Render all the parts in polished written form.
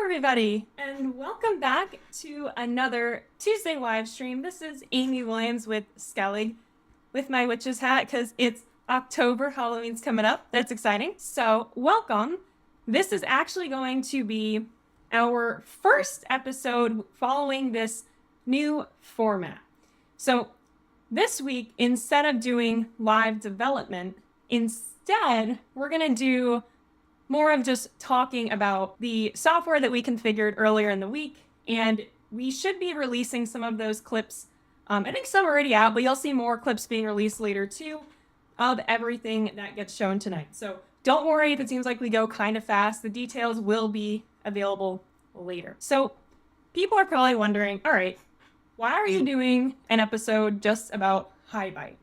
everybody, and welcome back to another Tuesday live stream. This is Amy Williams with Skellig, with my witch's hat because it's October. Halloween's coming up. That's exciting. So welcome. This is actually going to be our first episode following this new format. So this week, instead of doing live development, instead we're going to do more of just talking about the software that we configured earlier in the week, and we should be releasing some of those clips. I think some are already out, but you'll see more clips being released later too of everything that gets shown tonight. So don't worry if it seems like we go kind of fast. The details will be available later. So people are probably wondering, all right, why are you doing an episode just about HighByte?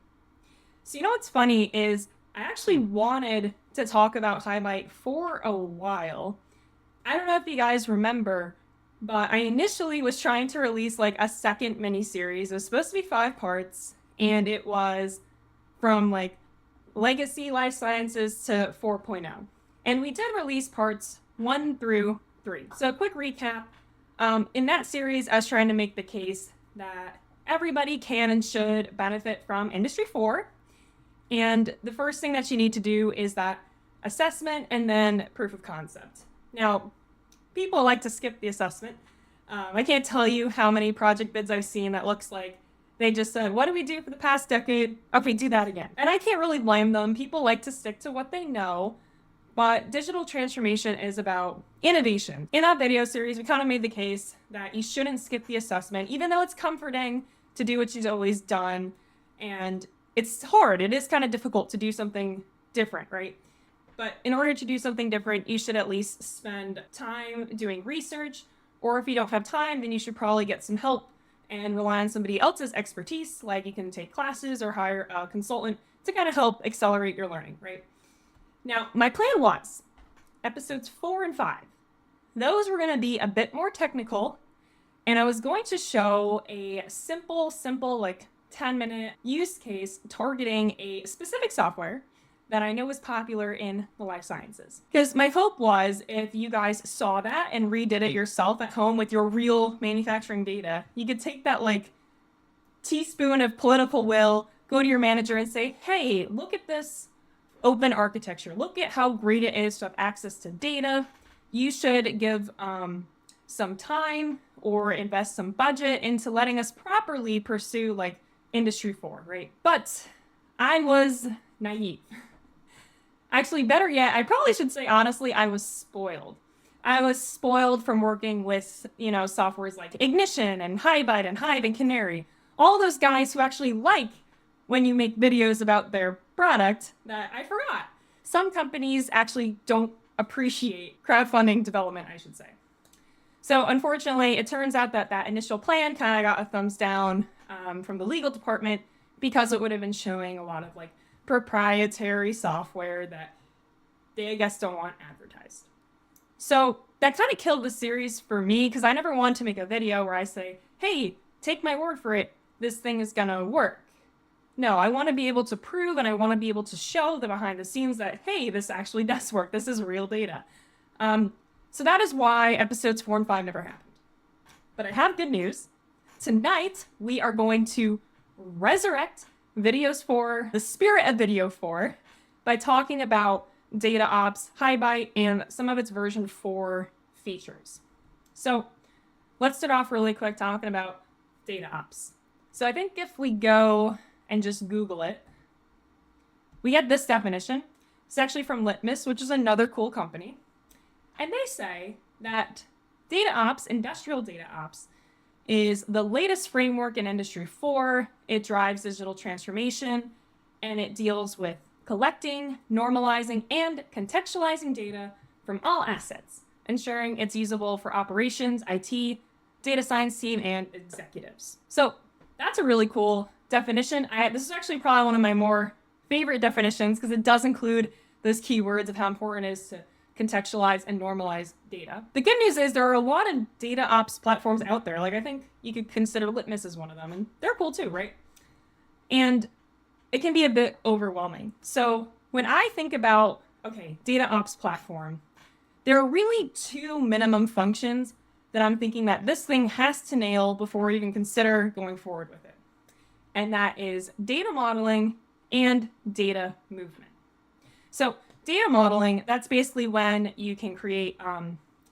So you know what's funny is I actually wanted to talk about HighByte for a while. I don't know if you guys remember, but I initially was trying to release like a second mini-series. It was supposed to be 5 parts, and it was from like Legacy Life Sciences to 4.0. And we did release parts 1 through 3. So a quick recap. In that series, I was trying to make the case that everybody can and should benefit from Industry 4. And the first thing that you need to do is that assessment and then proof of concept. Now, people like to skip the assessment. I can't tell you how many project bids I've seen that looks like they just said, what did we do for the past decade? Okay, do that again. And I can't really blame them. People like to stick to what they know, but digital transformation is about innovation. In that video series, we kind of made the case that you shouldn't skip the assessment, even though it's comforting to do what you've always done. And it's hard. It is kind of difficult to do something different, right? But in order to do something different, you should at least spend time doing research, or if you don't have time, then you should probably get some help and rely on somebody else's expertise, like you can take classes or hire a consultant to kind of help accelerate your learning, right? Now, my plan was episodes 4 and 5. Those were going to be a bit more technical, and I was going to show a simple, like 10-minute use case targeting a specific software that I know is popular in the life sciences. Because my hope was if you guys saw that and redid it yourself at home with your real manufacturing data, you could take that like teaspoon of political will, go to your manager and say, hey, look at this open architecture. Look at how great it is to have access to data. You should give some time or invest some budget into letting us properly pursue like Industry 4, right? But I was naive. Actually, better yet, I probably should say honestly, I was spoiled. I was spoiled from working with, softwares like Ignition and HighByte and Hive and Canary. All those guys who actually like when you make videos about their product that I forgot. Some companies actually don't appreciate crowdfunding development, I should say. So unfortunately, it turns out that that initial plan kind of got a thumbs down from the legal department because it would have been showing a lot of like proprietary software that they, I guess, don't want advertised. So that kind of killed the series for me because I never wanted to make a video where I say, hey, take my word for it, this thing is going to work. No, I want to be able to prove and I want to be able to show the behind the scenes that, hey, this actually does work. This is real data. So that is why episodes 4 and 5 never happened. But I have good news. Tonight, we are going to resurrect Videos 4, the spirit of Video 4, by talking about DataOps, HighByte, and some of its version 4 features. So let's start off really quick talking about DataOps. So I think if we go and just Google it, we get this definition. It's actually from Litmus, which is another cool company. And they say that DataOps, industrial DataOps, is the latest framework in Industry 4. It drives digital transformation, and it deals with collecting, normalizing, and contextualizing data from all assets, ensuring it's usable for operations, IT, data science team, and executives. So that's a really cool definition. This is actually probably one of my more favorite definitions because it does include those keywords of how important it is to contextualize and normalize data. The good news is there are a lot of data ops platforms out there. Like I think you could consider Litmus as one of them, and they're cool too, right? And it can be a bit overwhelming. So when I think about, okay, data ops platform, there are really two minimum functions that I'm thinking that this thing has to nail before we even consider going forward with it. And that is data modeling and data movement. So data modeling, that's basically when you can create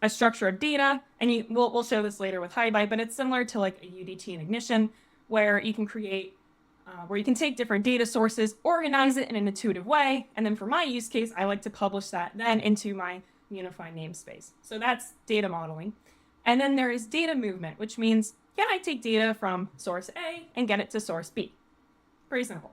a structure of data, and we'll show this later with HighByte, but it's similar to like a UDT in Ignition, where you can create, where you can take different data sources, organize it in an intuitive way, and then for my use case, I like to publish that then into my unified namespace. So that's data modeling. And then there is data movement, which means, can I take data from source A and get it to source B? Pretty simple.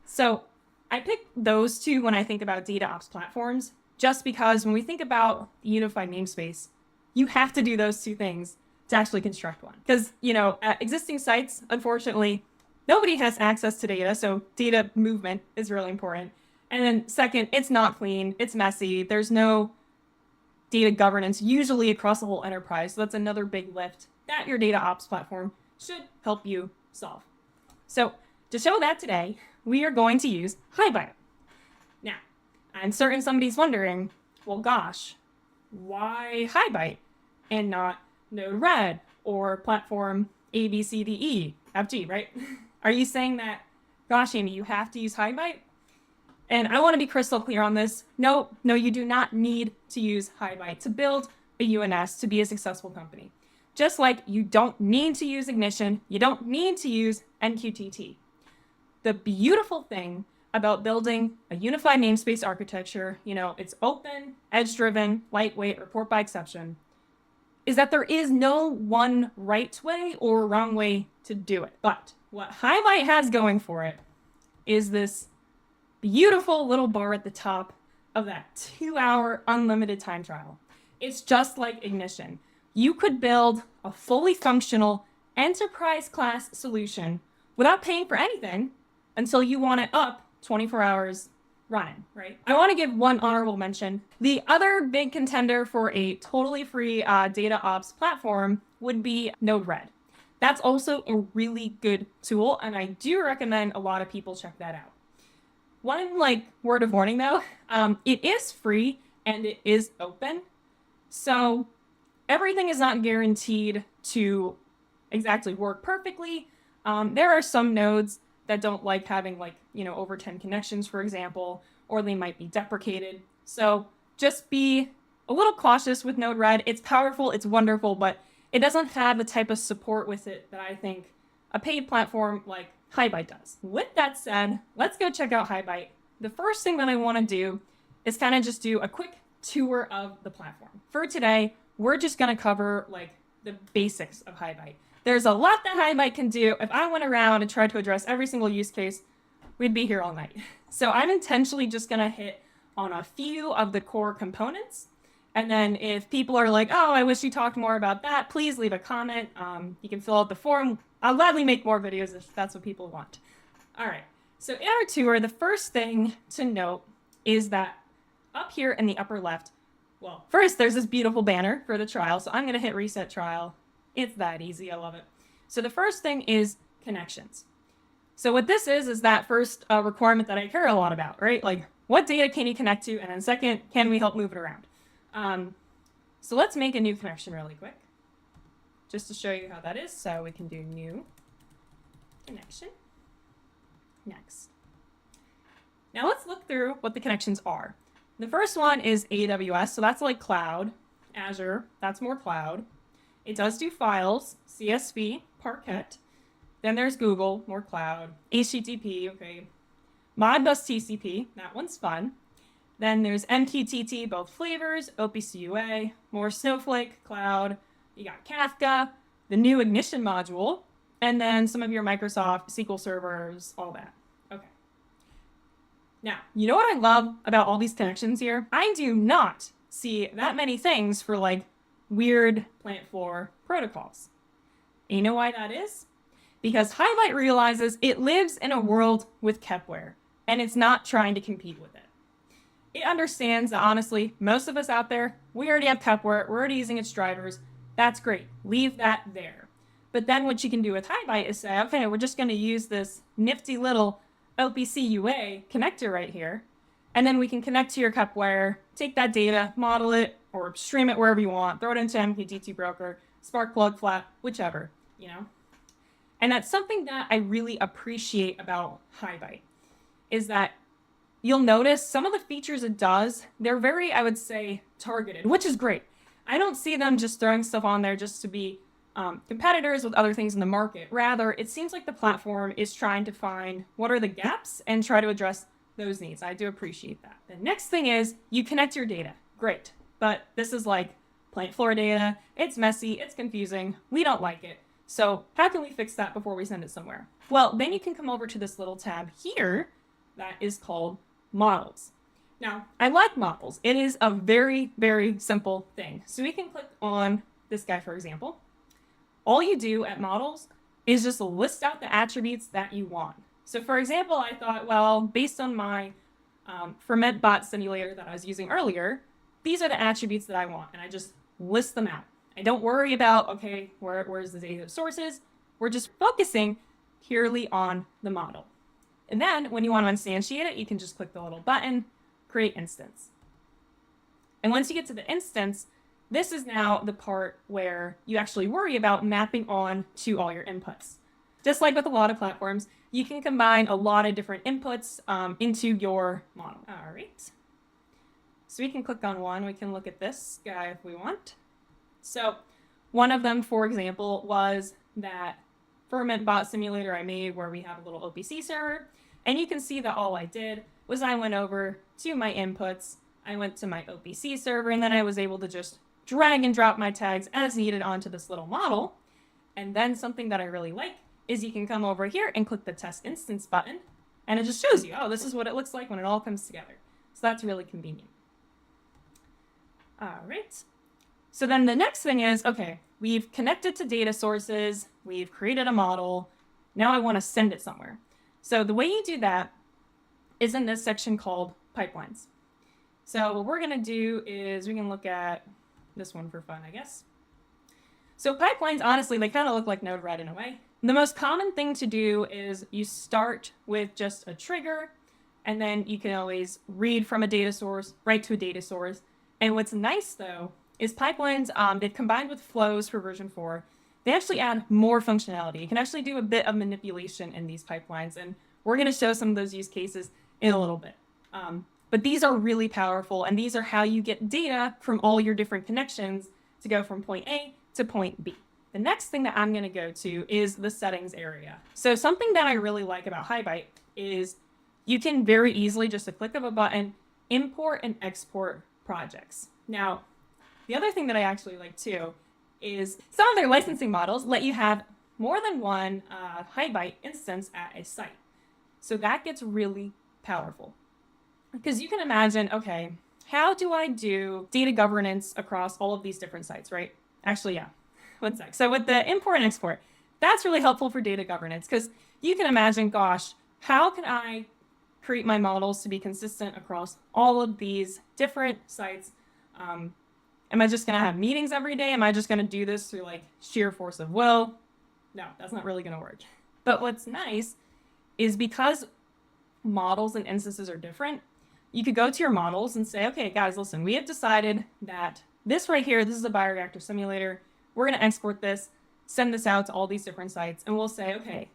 So I picked those two when I think about DataOps platforms, just because when we think about the unified namespace, you have to do those two things to actually construct one. Because, at existing sites, unfortunately, nobody has access to data, so data movement is really important. And then second, it's not clean, it's messy, there's no data governance usually across the whole enterprise. So that's another big lift that your DataOps platform should help you solve. So to show that today, we are going to use HighByte. Now, I'm certain somebody's wondering, well, gosh, why HighByte and not Node-RED or platform A, B, C, D, E, F, G, right? Are you saying that, gosh, Amy, you have to use HighByte? And I want to be crystal clear on this. No, you do not need to use HighByte to build a UNS to be a successful company. Just like you don't need to use Ignition, you don't need to use MQTT. The beautiful thing about building a unified namespace architecture, it's open, edge-driven, lightweight, report by exception, is that there is no one right way or wrong way to do it. But what HighByte has going for it is this beautiful little bar at the top of that 2-hour unlimited time trial. It's just like Ignition. You could build a fully functional enterprise class solution without paying for anything until you want it up 24 hours running, right? I want to give one honorable mention. The other big contender for a totally free DataOps platform would be Node-RED. That's also a really good tool, and I do recommend a lot of people check that out. One word of warning though, it is free and it is open. So everything is not guaranteed to exactly work perfectly. There are some nodes that don't like having over 10 connections, for example, or they might be deprecated. So just be a little cautious with Node-RED. It's powerful, it's wonderful, but it doesn't have the type of support with it that I think a paid platform like HighByte does. With that said, let's go check out HighByte. The first thing that I want to do is kind of just do a quick tour of the platform. For today, we're just going to cover the basics of HighByte. There's a lot that HighByte can do. If I went around and tried to address every single use case, we'd be here all night. So I'm intentionally just going to hit on a few of the core components. And then if people are like, oh, I wish you talked more about that, please leave a comment. You can fill out the form. I'll gladly make more videos if that's what people want. All right, so in our tour, the first thing to note is that up here in the upper left, well, first there's this beautiful banner for the trial. So I'm gonna hit reset trial. It's that easy, I love it. So the first thing is connections. So what this is that first requirement that I care a lot about, right? What data can you connect to? And then second, can we help move it around? So let's make a new connection really quick, just to show you how that is. So we can do new connection. Next. Now let's look through what the connections are. The first one is AWS, so that's like cloud. Azure, that's more cloud. It does do files, CSV, Parquet. Then there's Google, more cloud. HTTP, okay. Modbus TCP, that one's fun. Then there's MQTT, both flavors, OPC UA, more Snowflake, cloud. You got Kafka, the new Ignition module, and then some of your Microsoft SQL servers, all that. Okay. Now, you know what I love about all these connections here? I do not see that many things for weird plant floor protocols. And you know why that is? Because HighByte realizes it lives in a world with Kepware, and it's not trying to compete with it. It understands that, honestly, most of us out there, we already have Kepware, we're already using its drivers. That's great. Leave that there. But then what you can do with HighByte is say, okay, we're just going to use this nifty little OPC UA connector right here, and then we can connect to your Kepware, take that data, model it, or stream it wherever you want, throw it into MQTT broker, Sparkplug, Flat, whichever, you know? And that's something that I really appreciate about HighByte, is that you'll notice some of the features it does, they're very, I would say, targeted, which is great. I don't see them just throwing stuff on there just to be competitors with other things in the market. Rather, it seems like the platform is trying to find what are the gaps and try to address those needs. I do appreciate that. The next thing is you connect your data. Great. But this is like plant floor data. It's messy. It's confusing. We don't like it. So how can we fix that before we send it somewhere? Well, then you can come over to this little tab here that is called models. Now, I like models. It is a very, very simple thing. So we can click on this guy, for example. All you do at models is just list out the attributes that you want. So for example, I thought, well, based on my ferment bot simulator that I was using earlier, these are the attributes that I want, and I just list them out. I don't worry about, okay, where's the data sources? We're just focusing purely on the model. And then when you want to instantiate it, you can just click the little button, create instance. And once you get to the instance, this is now the part where you actually worry about mapping on to all your inputs. Just like with a lot of platforms, you can combine a lot of different inputs into your model. All right. So we can click on one. We can look at this guy if we want. So one of them, for example, was that ferment bot simulator I made where we have a little OPC server. And you can see that all I did was I went over to my inputs, I went to my OPC server, and then I was able to just drag and drop my tags as needed onto this little model. And then something that I really like is you can come over here and click the test instance button, and it just shows you, oh, this is what it looks like when it all comes together. So that's really convenient. All right. So then the next thing is, okay, we've connected to data sources, we've created a model, now I want to send it somewhere. So the way you do that is in this section called pipelines. So what we're going to do is we can look at this one for fun, I guess. So pipelines, honestly, they kind of look like Node-RED in a way. The most common thing to do is you start with just a trigger, and then you can always read from a data source, write to a data source. And what's nice, though, is pipelines, they've combined with flows for version 4. They actually add more functionality. You can actually do a bit of manipulation in these pipelines, and we're going to show some of those use cases in a little bit. But these are really powerful, and these are how you get data from all your different connections to go from point A to point B. The next thing that I'm going to go to is the settings area. So something that I really like about HighByte is you can very easily, just a click of a button, import and export projects. Now, the other thing that I actually like too is some of their licensing models let you have more than one HighByte instance at a site. So that gets really powerful. Because you can imagine, okay, how do I do data governance across all of these different sites, right? Actually, yeah. One sec. So with the import and export, that's really helpful for data governance because you can imagine, gosh, how can I create my models to be consistent across all of these different sites? Am I just going to have meetings every day? Am I just going to do this through like sheer force of will? No, that's not really going to work. But what's nice is because models and instances are different, you could go to your models and say, okay, guys, listen, we have decided that this right here, this is a bioreactor simulator. We're going to export this, send this out to all these different sites, and we'll say, okay,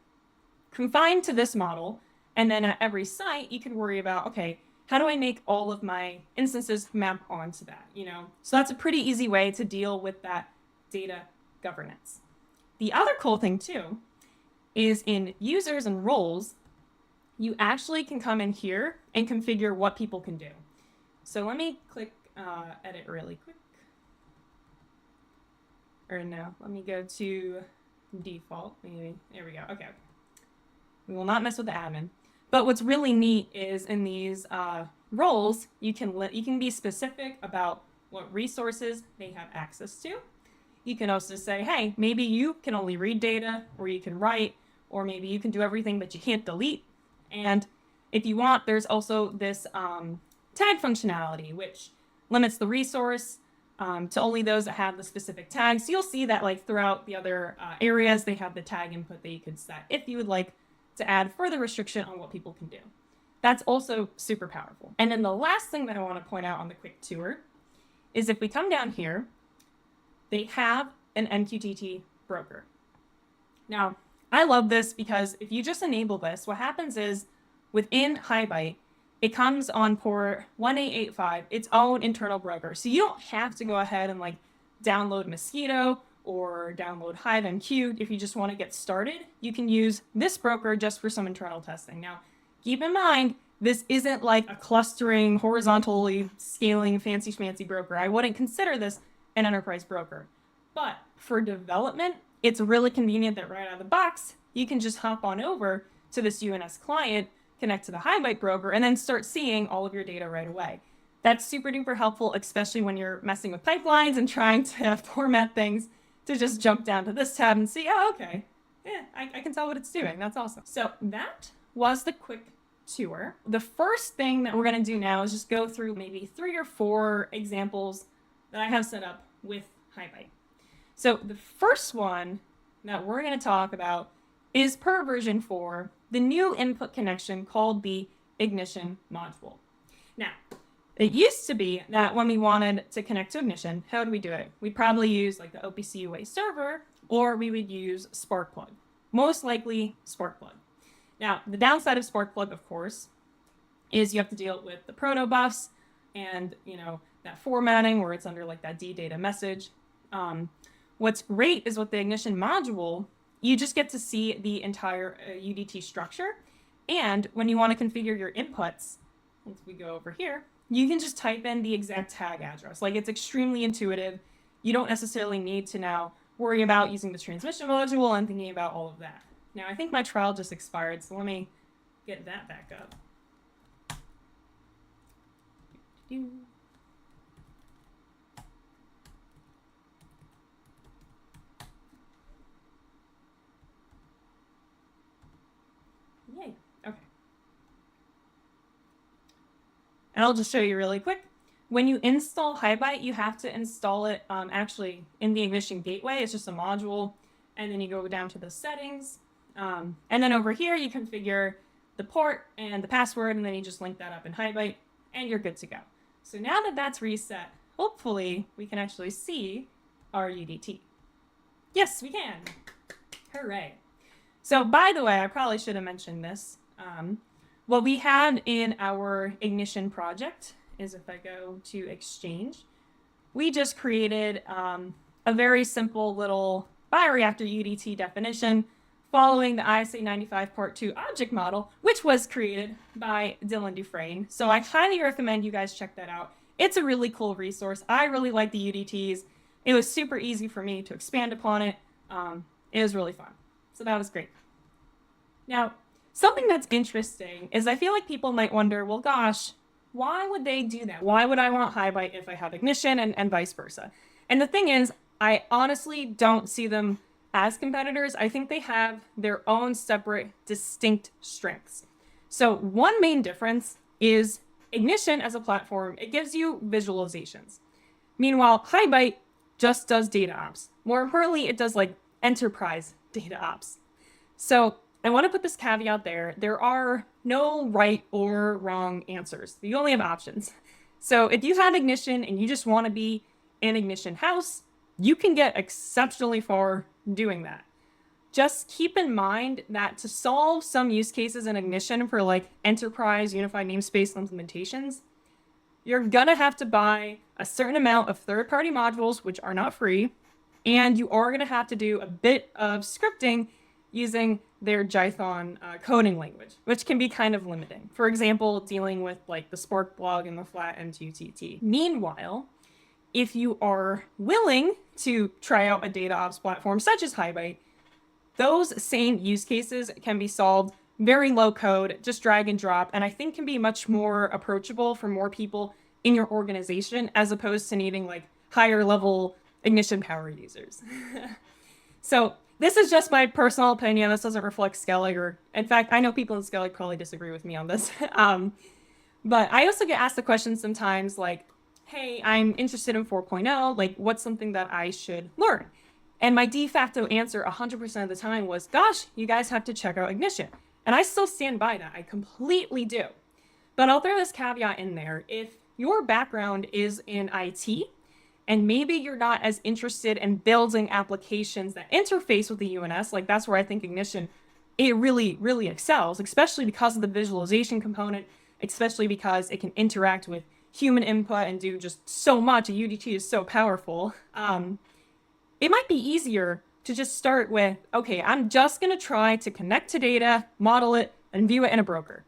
confined to this model, and then at every site, you can worry about, okay, how do I make all of my instances map onto that, you know? So that's a pretty easy way to deal with that data governance. The other cool thing, too, is in users and roles, you actually can come in here and configure what people can do. So let me click edit really quick. Or no, let me go to default. Maybe. There we go. Okay. We will not mess with the admin. But what's really neat is in these roles, you can be specific about what resources they have access to. You can also say, hey, maybe you can only read data, or you can write, or maybe you can do everything, but you can't delete. And if you want, there's also this tag functionality, which limits the resource to only those that have the specific tags. So you'll see that like throughout the other areas, they have the tag input that you could set if you would like to add further restriction on what people can do. That's also super powerful. And then the last thing that I want to point out on the quick tour is if we come down here, they have an MQTT broker. Now, I love this because if you just enable this, what happens is within HighByte, it comes on port 1885, its own internal broker. So you don't have to go ahead and like download Mosquito or download HiveMQ. If you just want to get started, you can use this broker just for some internal testing. Now, keep in mind, this isn't like a clustering, horizontally scaling, fancy schmancy broker. I wouldn't consider this an enterprise broker. But for development, it's really convenient that right out of the box, you can just hop on over to this UNS client, connect to the HighByte broker, and then start seeing all of your data right away. That's super duper helpful, especially when you're messing with pipelines and trying to format things, to just jump down to this tab and see, oh, okay, yeah, I can tell what it's doing. That's awesome. So that was the quick tour. The first thing that we're going to do now is just go through maybe 3 or 4 examples that I have set up with HighByte. So the first one that we're going to talk about is per version 4, the new input connection called the ignition module. Now, it used to be that when we wanted to connect to ignition, how would we do it? We'd probably use like the OPC UA server, or we would use Sparkplug. Most likely Sparkplug. Now, the downside of Sparkplug, of course, is you have to deal with the protobufs and, that formatting where it's under like that DData message. What's great is with the ignition module, you just get to see the entire UDT structure. And when you want to configure your inputs, once we go over here, you can just type in the exact tag address. Like, it's extremely intuitive. You don't necessarily need to now worry about using the transmission module and thinking about all of that. Now, I think my trial just expired, so let me get that back up. Yay. Okay. And I'll just show you really quick. When you install HighByte, you have to install it actually in the ignition gateway. It's just a module. And then you go down to the settings. And then over here, you configure the port and the password, and then you just link that up in HighByte, and you're good to go. So now that that's reset, hopefully we can actually see our UDT. Yes, we can. Hooray. So by the way, I probably should have mentioned this. What we had in our ignition project is, if I go to Exchange, we just created a very simple little bioreactor UDT definition following the ISA 95 Part 2 object model, which was created by Dylan Dufresne. So I highly recommend you guys check that out. It's a really cool resource. I really like the UDTs. It was super easy for me to expand upon it. It was really fun. So that was great. Now, something that's interesting is I feel like people might wonder, well, gosh, why would they do that? Why would I want HighByte if I have ignition and vice versa? And the thing is, I honestly don't see them as competitors. I think they have their own separate, distinct strengths. So one main difference is ignition as a platform. It gives you visualizations. Meanwhile, HighByte just does DataOps. More importantly, it does like enterprise DataOps. So I want to put this caveat there. There are no right or wrong answers. You only have options. So if you have ignition and you just want to be an ignition house, you can get exceptionally far doing that. Just keep in mind that to solve some use cases in ignition for like enterprise unified namespace implementations, you're gonna have to buy a certain amount of third-party modules, which are not free, and you are gonna have to do a bit of scripting using their Jython coding language, which can be kind of limiting. For example, dealing with like the Sparkplug and the flat MQTT. Meanwhile, if you are willing to try out a DataOps platform such as HighByte, those same use cases can be solved very low code, just drag and drop, and I think can be much more approachable for more people in your organization as opposed to needing like higher level ignition power users. So this is just my personal opinion. This doesn't reflect Skellig, or in fact, I know people in Skellig probably disagree with me on this. But I also get asked the question sometimes like, hey, I'm interested in 4.0, like what's something that I should learn? And my de facto answer 100% of the time was, gosh, you guys have to check out Ignition. And I still stand by that. I completely do. But I'll throw this caveat in there. If your background is in IT and maybe you're not as interested in building applications that interface with the UNS, like that's where I think Ignition, it really, really excels, especially because of the visualization component, especially because it can interact with human input and do just so much. A UDT is so powerful. It might be easier to just start with, okay, I'm just going to try to connect to data, model it, and view it in a broker.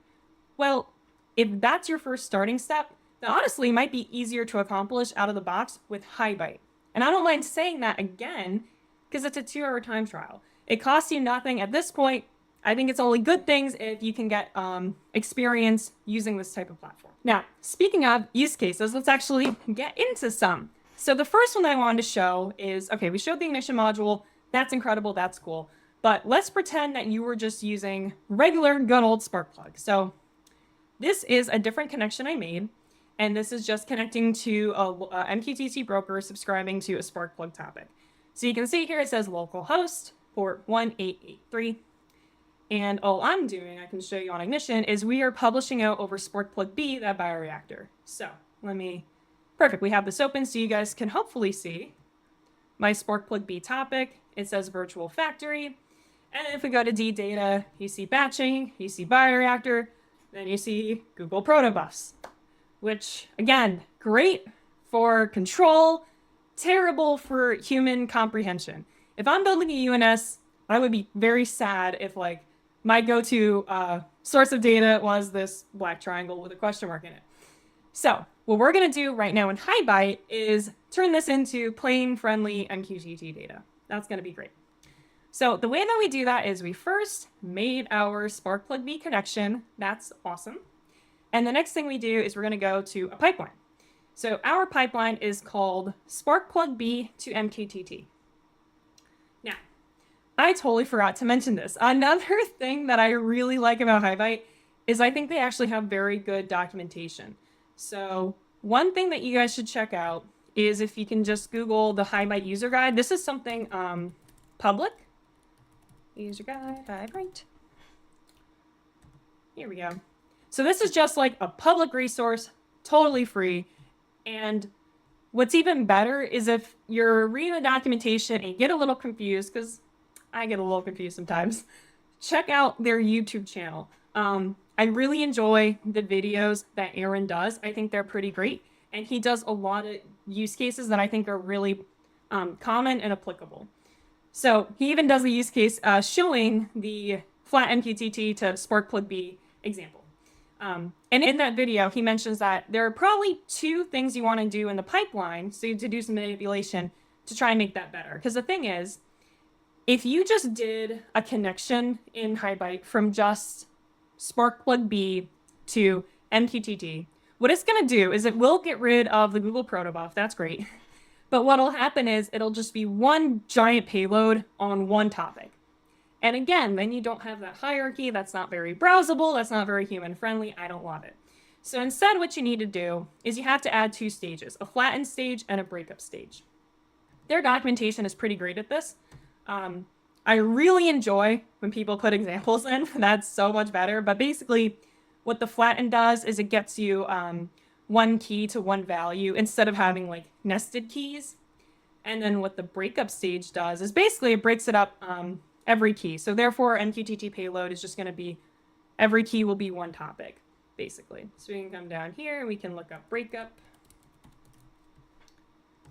Well, if that's your first starting step, then honestly it might be easier to accomplish out of the box with HighByte. And I don't mind saying that again, because it's a 2-hour time trial. It costs you nothing at this point. I think it's only good things if you can get experience using this type of platform. Now, speaking of use cases, let's actually get into some. So the first one that I wanted to show is, okay, we showed the Ignition module. That's incredible. That's cool. But let's pretend that you were just using regular good old Sparkplug. So this is a different connection I made. And this is just connecting to a MQTT broker subscribing to a Sparkplug topic. So you can see here it says localhost port 1883. And all I'm doing, I can show you on Ignition, is we are publishing out over Sparkplug B, that bioreactor. So perfect. We have this open so you guys can hopefully see my Sparkplug B topic. It says virtual factory. And if we go to D data, you see batching, you see bioreactor, then you see Google protobufs, which again, great for control, terrible for human comprehension. If I'm building a UNS, I would be very sad if like my go-to source of data was this black triangle with a question mark in it. So what we're going to do right now in HighByte is turn this into plain, friendly MQTT data. That's going to be great. So the way that we do that is we first made our Sparkplug B connection. That's awesome. And the next thing we do is we're going to go to a pipeline. So our pipeline is called Sparkplug B to MQTT. Now, I totally forgot to mention this. Another thing that I really like about HighByte is I think they actually have very good documentation. So one thing that you guys should check out is if you can just Google the HighByte user guide. This is something public. User guide, HighByte. Here we go. So this is just like a public resource, totally free. And what's even better is if you're reading the documentation and you get a little confused, because I get a little confused sometimes, check out their YouTube channel. I really enjoy the videos that Aaron does. I think they're pretty great. And he does a lot of use cases that I think are really common and applicable. So he even does a use case showing the flat MQTT to Sparkplug B example. And in that video, he mentions that there are probably 2 things you want to do in the pipeline, so to do some manipulation to try and make that better. Because the thing is, if you just did a connection in HighByte from just Sparkplug B to MQTT, what it's going to do is it will get rid of the Google protobuf. That's great. But what'll happen is it'll just be one giant payload on one topic. And again, then you don't have that hierarchy. That's not very browsable. That's not very human friendly. I don't love it. So instead, what you need to do is you have to add 2 stages, a flattened stage and a breakup stage. Their documentation is pretty great at this. I really enjoy when people put examples in. That's so much better. But basically, what the flattened does is it gets you one key to one value instead of having like nested keys. And then what the breakup stage does is basically it breaks it up every key. So therefore, MQTT payload is just going to be every key will be one topic, basically. So we can come down here and we can look up breakup.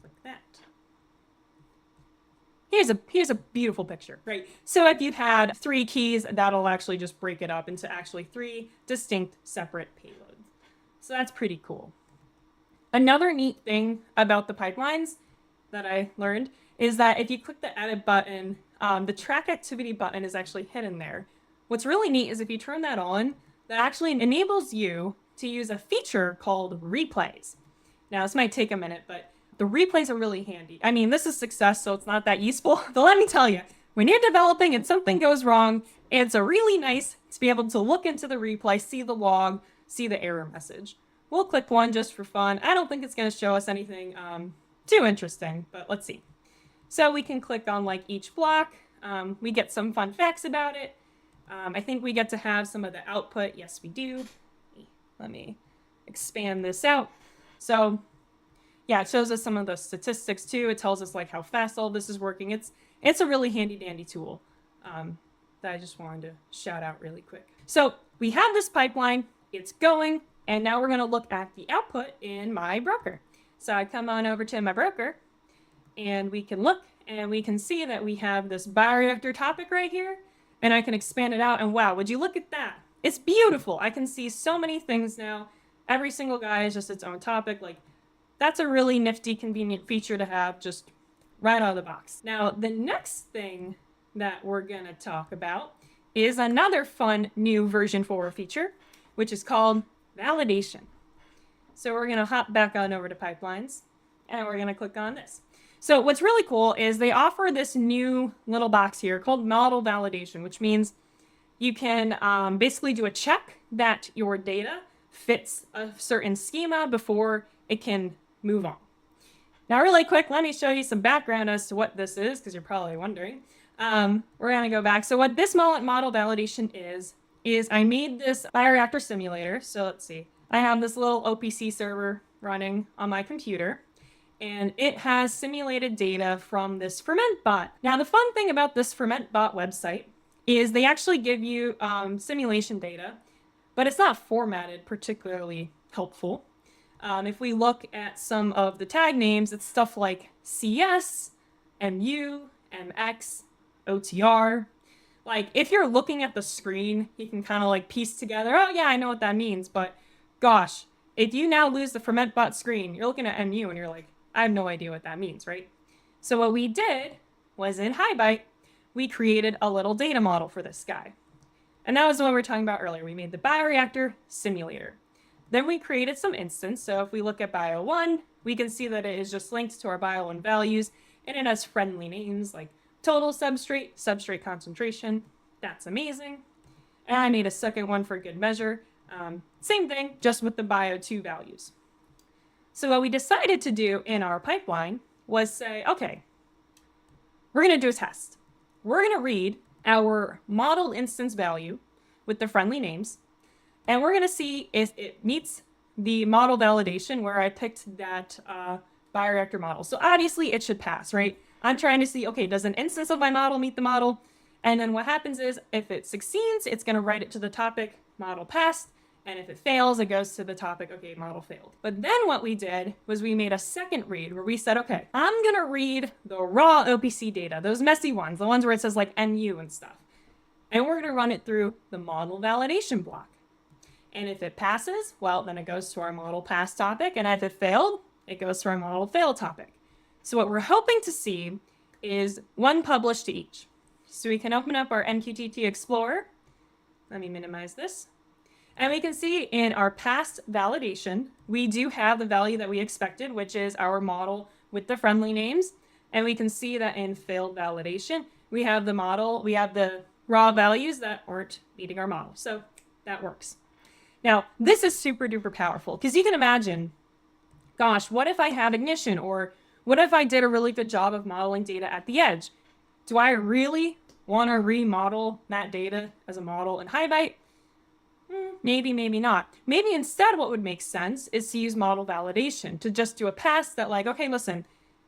Like that. Here's a beautiful picture, right? So if you had 3 keys, that'll actually just break it up into actually 3 distinct separate payloads. So that's pretty cool. Another neat thing about the pipelines that I learned is that if you click the edit button, the track activity button is actually hidden there. What's really neat is if you turn that on, that actually enables you to use a feature called replays. Now this might take a minute, but the replays are really handy. I mean, this is success, so it's not that useful. But let me tell you, when you're developing and something goes wrong, it's really nice to be able to look into the replay, see the log, see the error message. We'll click one just for fun. I don't think it's going to show us anything too interesting, but let's see. So we can click on like each block. We get some fun facts about it. I think we get to have some of the output. Yes, we do. Let me expand this out. So yeah, it shows us some of the statistics too. It tells us like how fast all this is working. It's a really handy dandy tool that I just wanted to shout out really quick. So we have this pipeline, it's going, and now we're going to look at the output in my broker. So I come on over to my broker, and we can look, and we can see that we have this bioreactor topic right here, and I can expand it out, and wow, would you look at that? It's beautiful. I can see so many things now. Every single guy is just its own topic. Like, that's a really nifty, convenient feature to have just right out of the box. Now, the next thing that we're going to talk about is another fun new version 4 feature, which is called validation. So we're going to hop back on over to pipelines, and we're going to click on this. So what's really cool is they offer this new little box here called model validation, which means you can basically do a check that your data fits a certain schema before it can move on. Now, really quick, let me show you some background as to what this is, because you're probably wondering. We're going to go back. So what this model validation is I made this bioreactor simulator. So let's see. I have this little OPC server running on my computer, and it has simulated data from this FermentBot. Now, the fun thing about this FermentBot website is they actually give you simulation data, but it's not formatted particularly helpful. If we look at some of the tag names, it's stuff like CS, MU, MX, OTR. Like, if you're looking at the screen, you can kind of like piece together, oh yeah, I know what that means. But gosh, if you now lose the FermentBot screen, you're looking at MU and you're like, I have no idea what that means, right? So what we did was in HighByte, we created a little data model for this guy. And that was the one we were talking about earlier. We made the bioreactor simulator. Then we created some instance. So if we look at bio1, we can see that it is just linked to our bio1 values, and it has friendly names like total substrate, substrate concentration. That's amazing. And I made a second one for good measure. Same thing, just with the bio2 values. So what we decided to do in our pipeline was say, okay, we're going to do a test. We're going to read our model instance value with the friendly names, and we're going to see if it meets the model validation where I picked that bioreactor model. So obviously it should pass, right? I'm trying to see, okay, does an instance of my model meet the model? And then what happens is if it succeeds, it's going to write it to the topic model passed. And if it fails, it goes to the topic, okay, model failed. But then what we did was we made a second read where we said, okay, I'm going to read the raw OPC data, those messy ones, the ones where it says like MU and stuff. And we're going to run it through the model validation block. And if it passes, well, then it goes to our model pass topic. And if it failed, it goes to our model fail topic. So what we're hoping to see is one published to each. So we can open up our MQTT Explorer. Let me minimize this. And we can see in our past validation, we do have the value that we expected, which is our model with the friendly names. And we can see that in failed validation, we have the model, we have the raw values that aren't meeting our model. So that works. Now, this is super duper powerful because you can imagine, gosh, what if I have ignition, or what if I did a really good job of modeling data at the edge? Do I really want to remodel that data as a model in HighByte? Maybe, maybe not. Maybe instead what would make sense is to use model validation, to just do a pass that like, okay, listen,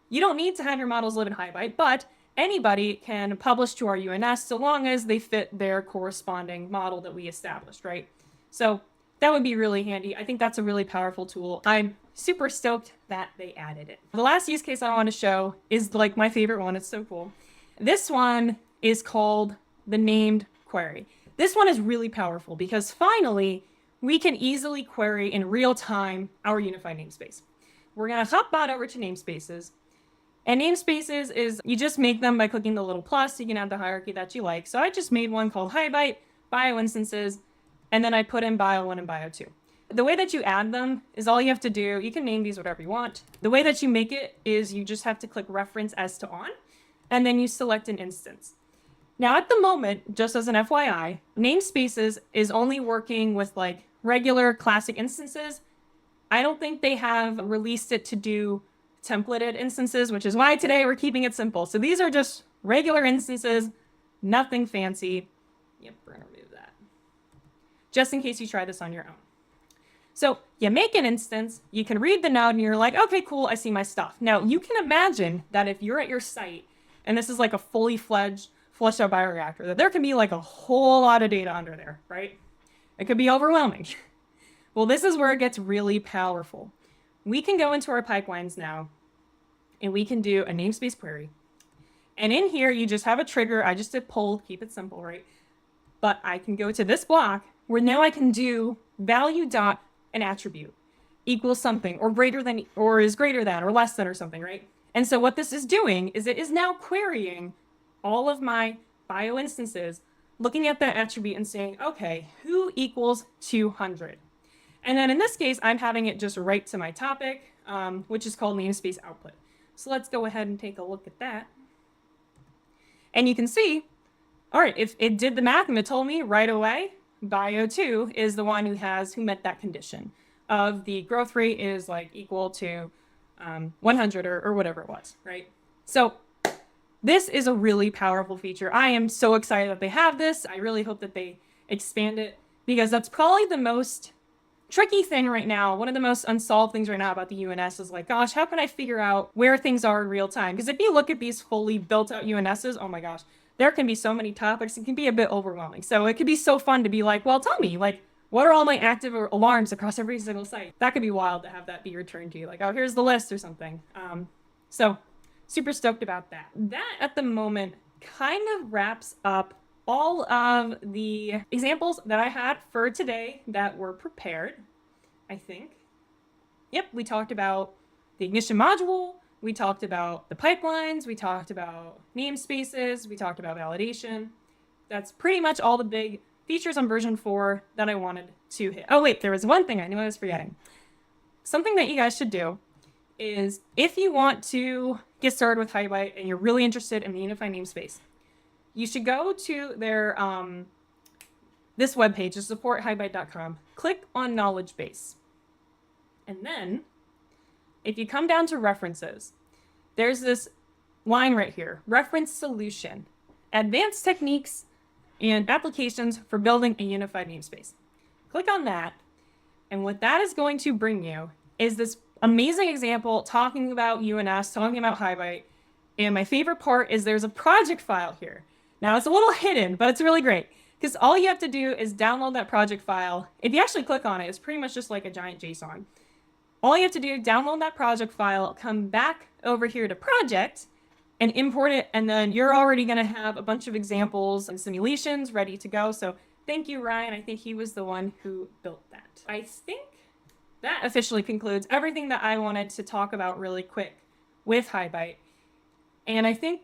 you don't need to have your models live in HighByte, but anybody can publish to our UNS so long as they fit their corresponding model that we established, right? So that would be really handy. I think that's a really powerful tool. I'm super stoked that they added it. The last use case I want to show is like my favorite one. It's so cool. This one is called the named query. This one is really powerful because finally we can easily query in real time our unified namespace. We're going to hop on over to namespaces. And namespaces is, you just make them by clicking the little plus. You can add the hierarchy that you like. So I just made one called HighByte, bio instances, and then I put in bio1 and bio2. The way that you add them is all you have to do. You can name these whatever you want. The way that you make it is you just have to click reference as to on, and then you select an instance. Now at the moment, just as an FYI, namespaces is only working with like regular classic instances. I don't think they have released it to do templated instances, which is why today we're keeping it simple. So these are just regular instances, nothing fancy. Yep, we're gonna remove that. Just in case you try this on your own. So you make an instance, you can read the node, and you're like, okay, cool, I see my stuff. Now, you can imagine that if you're at your site, and this is like a fully fleshed out bioreactor, that there can be like a whole lot of data under there, right? It could be overwhelming. Well, this is where it gets really powerful. We can go into our pipelines now, and we can do a namespace query. And in here, you just have a trigger. I just did pull, keep it simple, right? But I can go to this block where now I can do value dot an attribute equals something or greater than or is greater than or less than or something, right? And so what this is doing is it is now querying all of my bio instances, looking at that attribute and saying, okay, who equals 200? And then in this case, I'm having it just write to my topic, which is called namespace output. So let's go ahead and take a look at that. And you can see, all right, if it did the math and it told me right away, bio2 is the one who met that condition of the growth rate is like equal to 100 or whatever it was, right? So this is a really powerful feature. I am so excited that they have this. I really hope that they expand it because that's probably the most tricky thing right now. One of the most unsolved things right now about the UNS is like, gosh, how can I figure out where things are in real time? Because if you look at these fully built out UNSs, oh my gosh, there can be so many topics. It can be a bit overwhelming. So it could be so fun to be like, well, tell me, like, what are all my active alarms across every single site? That could be wild to have that be returned to you. Like, oh, here's the list or something. So super stoked about that. That at the moment kind of wraps up all of the examples that I had for today that were prepared, I think. Yep, we talked about the ignition module, we talked about the pipelines, we talked about namespaces, we talked about validation. That's pretty much all the big features on version 4 that I wanted to hit. Oh wait, there was one thing I knew I was forgetting. Something that you guys should do is if you want to get started with HighByte and you're really interested in the unified namespace, you should go to their this webpage, support.highbyte.com, click on knowledge base. And then if you come down to references, there's this line right here, reference solution, advanced techniques and applications for building a unified namespace. Click on that. And what that is going to bring you is this amazing example talking about UNS, talking about HighByte. And my favorite part is there's a project file here. Now it's a little hidden, but it's really great because all you have to do is download that project file. If you actually click on it, it's pretty much just like a giant JSON. All you have to do, download that project file, come back over here to project and import it. And then you're already going to have a bunch of examples and simulations ready to go. So thank you, Ryan. I think he was the one who built that. I think that officially concludes everything that I wanted to talk about really quick with HighByte. And I think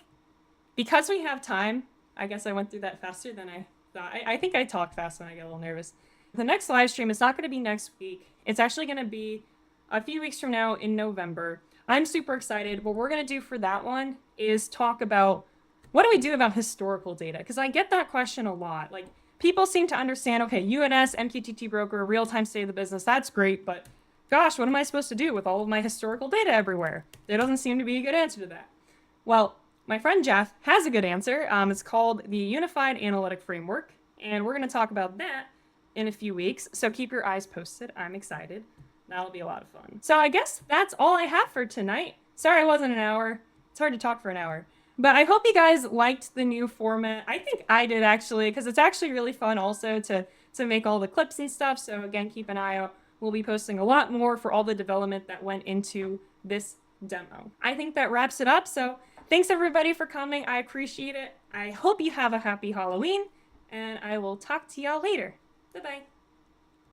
because we have time, I guess I went through that faster than I thought. I think I talk fast when I get a little nervous. The next live stream is not going to be next week. It's actually going to be a few weeks from now in November. I'm super excited. What we're going to do for that one is talk about what do we do about historical data? Because I get that question a lot. Like, people seem to understand, okay, UNS, MQTT broker, real-time state of the business, that's great, but gosh, what am I supposed to do with all of my historical data everywhere? There doesn't seem to be a good answer to that. Well, my friend Jeff has a good answer. It's called the Unified Analytic Framework, and we're going to talk about that in a few weeks. So keep your eyes posted. I'm excited. That'll be a lot of fun. So I guess that's all I have for tonight. Sorry it wasn't an hour. It's hard to talk for an hour. But I hope you guys liked the new format. I think I did actually, because it's actually really fun also to make all the clips and stuff. So again, keep an eye out. We'll be posting a lot more for all the development that went into this demo. I think that wraps it up. So thanks everybody for coming. I appreciate it. I hope you have a happy Halloween, and I will talk to y'all later. Bye-bye.